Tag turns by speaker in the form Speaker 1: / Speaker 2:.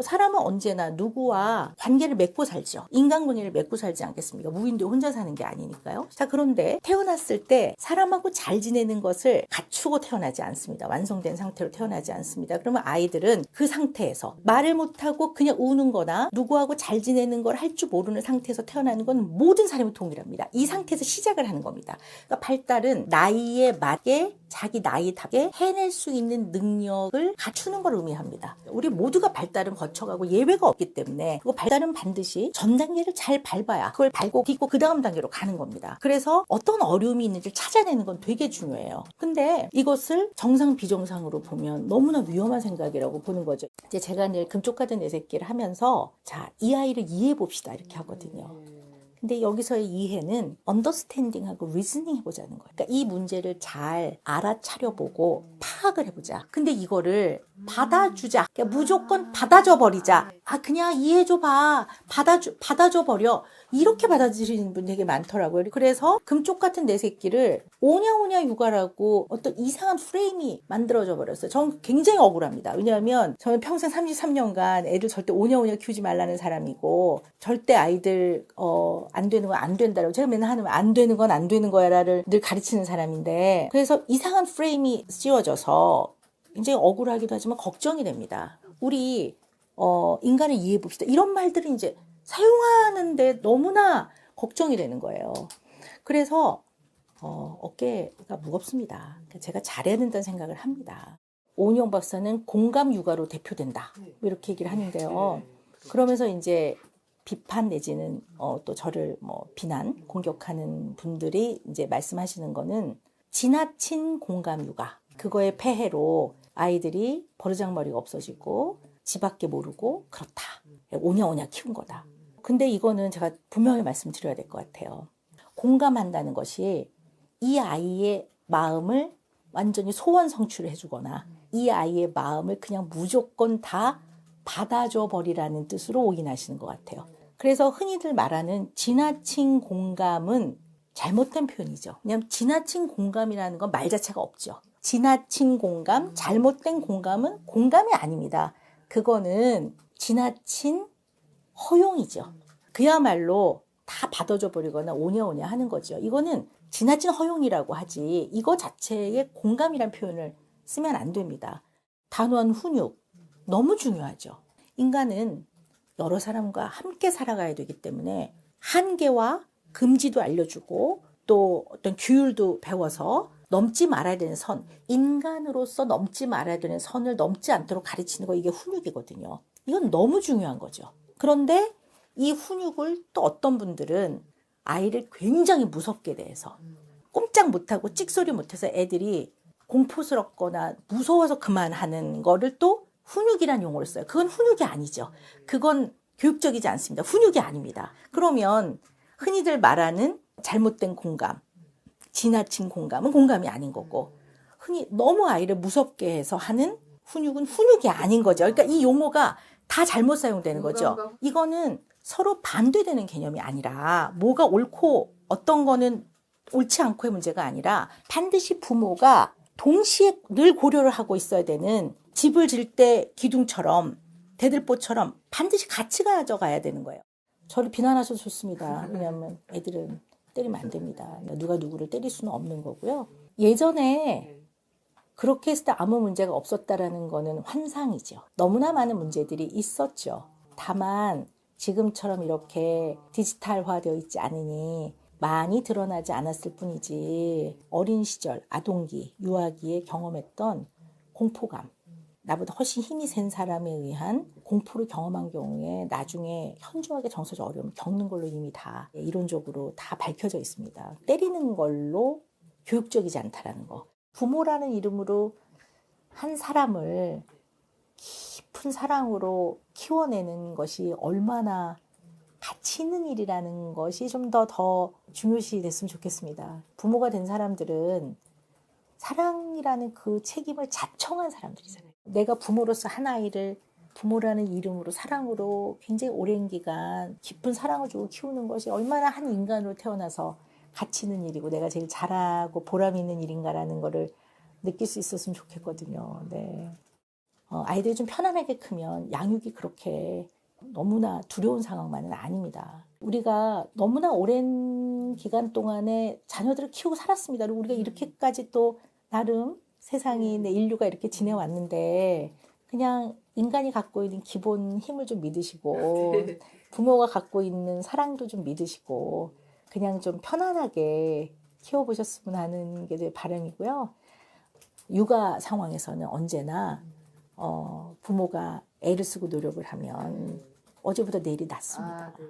Speaker 1: 사람은 언제나 누구와 관계를 맺고 살죠. 인간관계를 맺고 살지 않겠습니까? 무인도 혼자 사는 게 아니니까요. 자, 그런데 태어났을 때 사람하고 잘 지내는 것을 갖추고 태어나지 않습니다. 완성된 상태로 태어나지 않습니다. 그러면 아이들은 그 상태에서 말을 못하고 그냥 우는 거나 누구하고 잘 지내는 걸 할 줄 모르는 상태에서 태어나는 건 모든 사람이 동일합니다. 이 상태에서 시작을 하는 겁니다. 그러니까 발달은 나이에 맞게 자기 나이답게 해낼 수 있는 능력을 갖추는 걸 의미합니다. 우리 모두가 발달은 거쳐가고 예외가 없기 때문에 그 발달은 반드시 전 단계를 잘 밟아야 그걸 밟고 딛고 그 다음 단계로 가는 겁니다. 그래서 어떤 어려움이 있는지 찾아내는 건 되게 중요해요. 근데 이것을 정상 비정상으로 보면 너무나 위험한 생각이라고 보는 거죠. 이제 제가 늘 금쪽같은 내 새끼를 하면서 자, 이 아이를 이해해 봅시다 이렇게 하거든요. 근데 여기서의 이해는 언더스탠딩하고 리즈닝 해보자는 거예요. 그러니까 이 문제를 잘 알아차려보고 파악을 해보자. 근데 이거를 받아주자. 그러니까 무조건 받아줘 버리자. 아, 그냥 이해해줘봐. 받아줘 버려. 이렇게 받아들이는 분 되게 많더라고요. 그래서 금쪽 같은 내 새끼를 오냐오냐 육아라고 어떤 이상한 프레임이 만들어져 버렸어요. 전 굉장히 억울합니다. 왜냐하면 저는 평생 33년간 애들 절대 오냐오냐 키우지 말라는 사람이고 절대 아이들 안 되는 건 안 된다라고 제가 맨날 하는 안 되는 건 안 되는 거야를 늘 가르치는 사람인데 그래서 이상한 프레임이 씌워져서 굉장히 억울하기도 하지만 걱정이 됩니다. 우리 인간을 이해해 봅시다. 이런 말들을 이제 사용하는데 너무나 걱정이 되는 거예요. 그래서 어깨가 무겁습니다. 제가 잘해야 된다는 생각을 합니다. 오은영 박사는 공감 육아로 대표된다. 이렇게 얘기를 하는데요. 그러면서 이제 비판 내지는 또 저를 비난, 공격하는 분들이 이제 말씀하시는 거는 지나친 공감 육아. 그거의 폐해로 아이들이 버르장머리가 없어지고 지밖에 모르고 그렇다. 오냐오냐 키운 거다. 근데 이거는 제가 분명히 말씀드려야 될 것 같아요. 공감한다는 것이 이 아이의 마음을 완전히 소원 성취를 해주거나 이 아이의 마음을 그냥 무조건 다 받아줘 버리라는 뜻으로 오인하시는 것 같아요. 그래서 흔히들 말하는 지나친 공감은 잘못된 표현이죠. 왜냐하면 지나친 공감이라는 건 말 자체가 없죠. 지나친 공감, 잘못된 공감은 공감이 아닙니다. 그거는 지나친 허용이죠. 그야말로 다 받아줘 버리거나 오냐오냐 하는 거죠. 이거는 지나친 허용이라고 하지 이거 자체에 공감이란 표현을 쓰면 안 됩니다. 단호한 훈육 너무 중요하죠. 인간은 여러 사람과 함께 살아가야 되기 때문에 한계와 금지도 알려주고 또 어떤 규율도 배워서 넘지 말아야 되는 선, 인간으로서 넘지 말아야 되는 선을 넘지 않도록 가르치는 거 이게 훈육이거든요. 이건 너무 중요한 거죠. 그런데 이 훈육을 또 어떤 분들은 아이를 굉장히 무섭게 대해서 꼼짝 못하고 찍소리 못해서 애들이 공포스럽거나 무서워서 그만하는 거를 또 훈육이란 용어를 써요. 그건 훈육이 아니죠. 그건 교육적이지 않습니다. 훈육이 아닙니다. 그러면 흔히들 말하는 잘못된 공감, 지나친 공감은 공감이 아닌 거고 흔히 너무 아이를 무섭게 해서 하는 훈육은 훈육이 아닌 거죠. 그러니까 이 용어가 다 잘못 사용되는 거죠. 이거는 서로 반대되는 개념이 아니라 뭐가 옳고 어떤 거는 옳지 않고의 문제가 아니라 반드시 부모가 동시에 늘 고려를 하고 있어야 되는 집을 질 때 기둥처럼 대들보처럼 반드시 같이 가져가야 되는 거예요. 저를 비난하셔도 좋습니다. 왜냐하면 애들은 때리면 안 됩니다. 누가 누구를 때릴 수는 없는 거고요. 예전에 그렇게 했을 때 아무 문제가 없었다라는 거는 환상이죠. 너무나 많은 문제들이 있었죠. 다만 지금처럼 이렇게 디지털화되어 있지 않으니 많이 드러나지 않았을 뿐이지 어린 시절, 아동기, 유아기에 경험했던 공포감, 나보다 훨씬 힘이 센 사람에 의한 공포를 경험한 경우에 나중에 현저하게 정서적 어려움을 겪는 걸로 이미 다 이론적으로 다 밝혀져 있습니다. 때리는 걸로 교육적이지 않다라는 거. 부모라는 이름으로 한 사람을 깊은 사랑으로 키워내는 것이 얼마나 가치 있는 일이라는 것이 좀 더 중요시 됐으면 좋겠습니다. 부모가 된 사람들은 사랑이라는 그 책임을 자청한 사람들이잖아요. 내가 부모로서 한 아이를 부모라는 이름으로 사랑으로 굉장히 오랜 기간 깊은 사랑을 주고 키우는 것이 얼마나 한 인간으로 태어나서 가치 있는 일이고 내가 제일 잘하고 보람 있는 일인가라는 거를 느낄 수 있었으면 좋겠거든요. 네. 아이들이 좀 편안하게 크면 양육이 그렇게 너무나 두려운 상황만은 아닙니다. 우리가 너무나 오랜 기간 동안에 자녀들을 키우고 살았습니다. 그리고 우리가 이렇게까지 또 나름 세상이 내 인류가 이렇게 지내왔는데 그냥 인간이 갖고 있는 기본 힘을 좀 믿으시고 부모가 갖고 있는 사랑도 좀 믿으시고 그냥 좀 편안하게 키워보셨으면 하는 게 제 바람이고요. 육아 상황에서는 언제나 부모가 애를 쓰고 노력을 하면 어제보다 내일이 낫습니다.
Speaker 2: 아, 네.